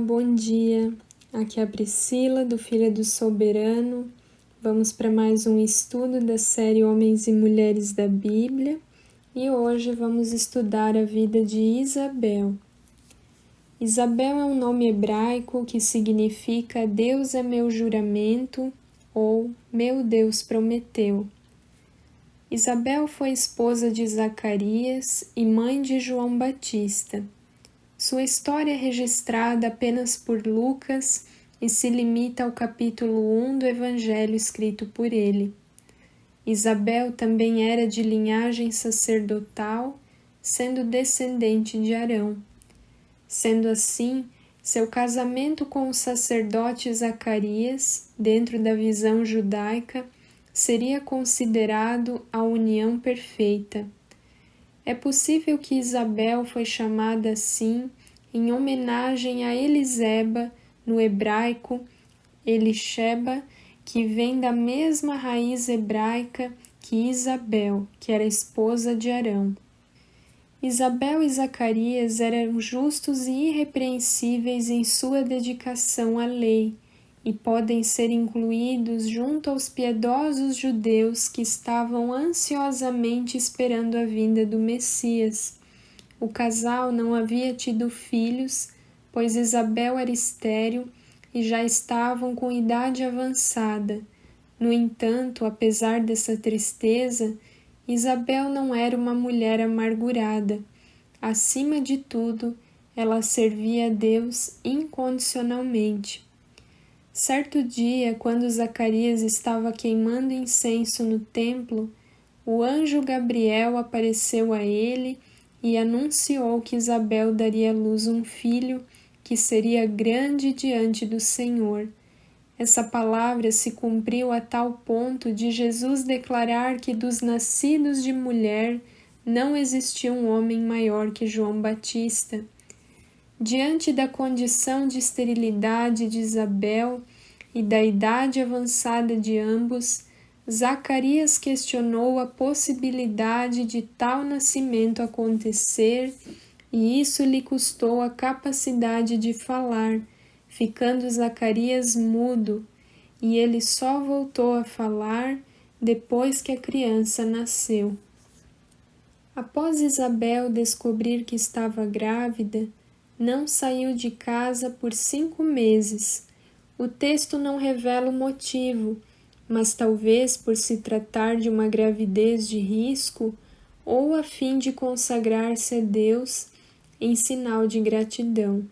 bom dia. Aqui é a Priscila, do Filha do Soberano. Vamos para mais um estudo da série Homens e Mulheres da Bíblia e hoje vamos estudar a vida de Isabel. Isabel é um nome hebraico que significa Deus é meu juramento ou meu Deus prometeu. Isabel foi esposa de Zacarias e mãe de João Batista. Sua história é registrada apenas por Lucas e se limita ao capítulo 1 do Evangelho escrito por ele. Isabel também era de linhagem sacerdotal, sendo descendente de Arão. Sendo assim, seu casamento com o sacerdote Zacarias, dentro da visão judaica, seria considerado a união perfeita. É possível que Isabel foi chamada assim em homenagem a Eliseba, no hebraico Elisheba, que vem da mesma raiz hebraica que Isabel, que era esposa de Arão. Isabel e Zacarias eram justos e irrepreensíveis em sua dedicação à lei, e podem ser incluídos junto aos piedosos judeus que estavam ansiosamente esperando a vinda do Messias. O casal não havia tido filhos, pois Isabel era estéril e já estavam com idade avançada. No entanto, apesar dessa tristeza, Isabel não era uma mulher amargurada. Acima de tudo, ela servia a Deus incondicionalmente. Certo dia, quando Zacarias estava queimando incenso no templo, o anjo Gabriel apareceu a ele e anunciou que Isabel daria à luz um filho que seria grande diante do Senhor. Essa palavra se cumpriu a tal ponto de Jesus declarar que dos nascidos de mulher não existia um homem maior que João Batista. Diante da condição de esterilidade de Isabel e da idade avançada de ambos, Zacarias questionou a possibilidade de tal nascimento acontecer e isso lhe custou a capacidade de falar, ficando Zacarias mudo, e ele só voltou a falar depois que a criança nasceu. Após Isabel descobrir que estava grávida, não saiu de casa por 5 meses. O texto não revela o motivo, mas talvez por se tratar de uma gravidez de risco ou a fim de consagrar-se a Deus em sinal de gratidão.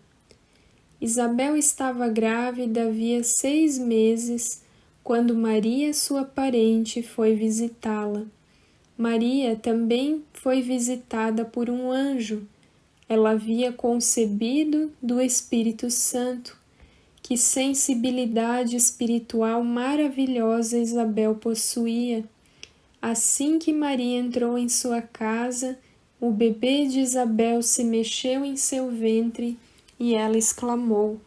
Isabel estava grávida havia 6 meses, quando Maria, sua parente, foi visitá-la. Maria também foi visitada por um anjo. Ela havia concebido do Espírito Santo. Que sensibilidade espiritual maravilhosa Isabel possuía! Assim que Maria entrou em sua casa, o bebê de Isabel se mexeu em seu ventre e ela exclamou: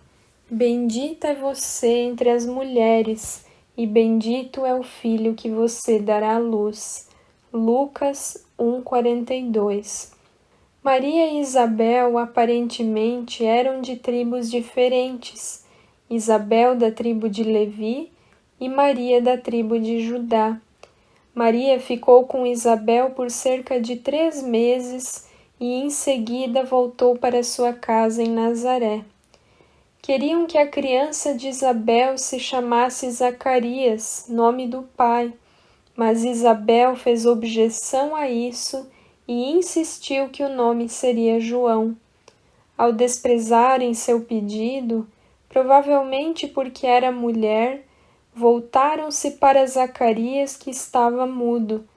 Bendita é você entre as mulheres, e bendito é o filho que você dará à luz. Lucas 1:42. Maria e Isabel aparentemente eram de tribos diferentes, Isabel da tribo de Levi e Maria da tribo de Judá. Maria ficou com Isabel por cerca de 3 meses e em seguida voltou para sua casa em Nazaré. Queriam que a criança de Isabel se chamasse Zacarias, nome do pai, mas Isabel fez objeção a isso e insistiu que o nome seria João. Ao desprezarem seu pedido, provavelmente porque era mulher, voltaram-se para Zacarias, que estava mudo.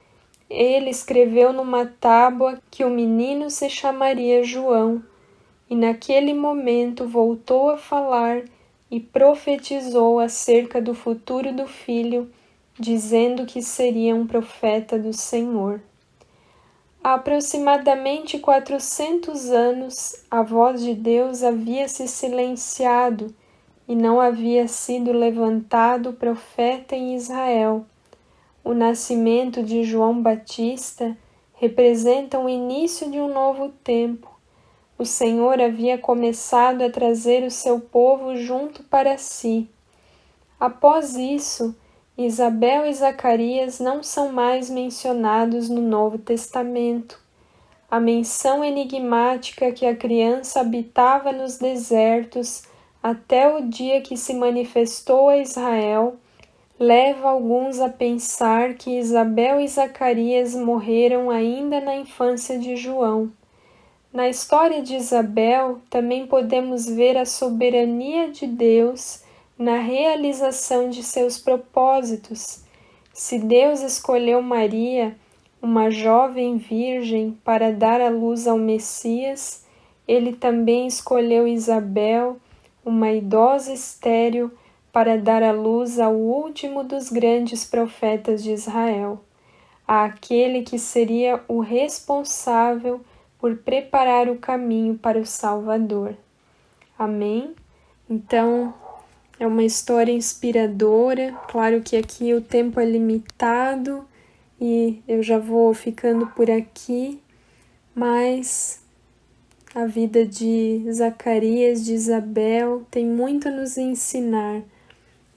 Ele escreveu numa tábua que o menino se chamaria João, e naquele momento voltou a falar e profetizou acerca do futuro do filho, dizendo que seria um profeta do Senhor. Há aproximadamente 400 anos, a voz de Deus havia se silenciado e não havia sido levantado profeta em Israel. O nascimento de João Batista representa o início de um novo tempo, o Senhor havia começado a trazer o seu povo junto para si. Após isso, Isabel e Zacarias não são mais mencionados no Novo Testamento. A menção enigmática que a criança habitava nos desertos até o dia que se manifestou a Israel leva alguns a pensar que Isabel e Zacarias morreram ainda na infância de João. Na história de Isabel, também podemos ver a soberania de Deus na realização de seus propósitos. Se Deus escolheu Maria, uma jovem virgem, para dar à luz ao Messias, ele também escolheu Isabel, uma idosa estéril, para dar à luz ao último dos grandes profetas de Israel, àquele que seria o responsável por preparar o caminho para o Salvador. Amém? Então, é uma história inspiradora. Claro que aqui o tempo é limitado e eu já vou ficando por aqui, mas a vida de Zacarias, de Isabel, tem muito a nos ensinar,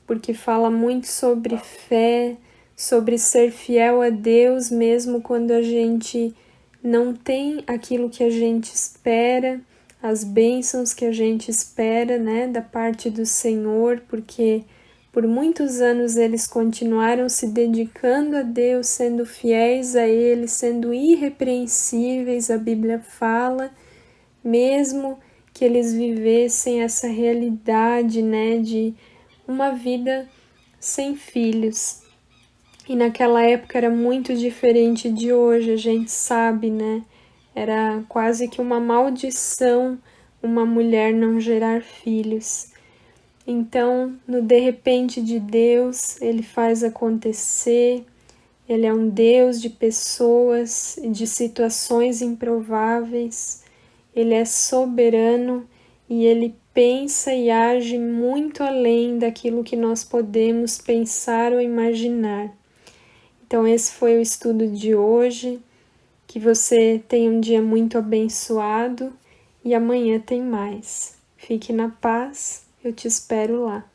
porque fala muito sobre fé, sobre ser fiel a Deus mesmo quando a gente não tem aquilo que a gente espera, as bênçãos que a gente espera, né, da parte do Senhor, porque por muitos anos eles continuaram se dedicando a Deus, sendo fiéis a Ele, sendo irrepreensíveis, a Bíblia fala, mesmo que eles vivessem essa realidade, né, de uma vida sem filhos. E naquela época era muito diferente de hoje, a gente sabe, né? Era quase que uma maldição uma mulher não gerar filhos. Então, no de repente de Deus, ele faz acontecer. Ele é um Deus de pessoas, de situações improváveis. Ele é soberano e ele pensa e age muito além daquilo que nós podemos pensar ou imaginar. Então, esse foi o estudo de hoje. Que você tenha um dia muito abençoado e amanhã tem mais. Fique na paz, eu te espero lá.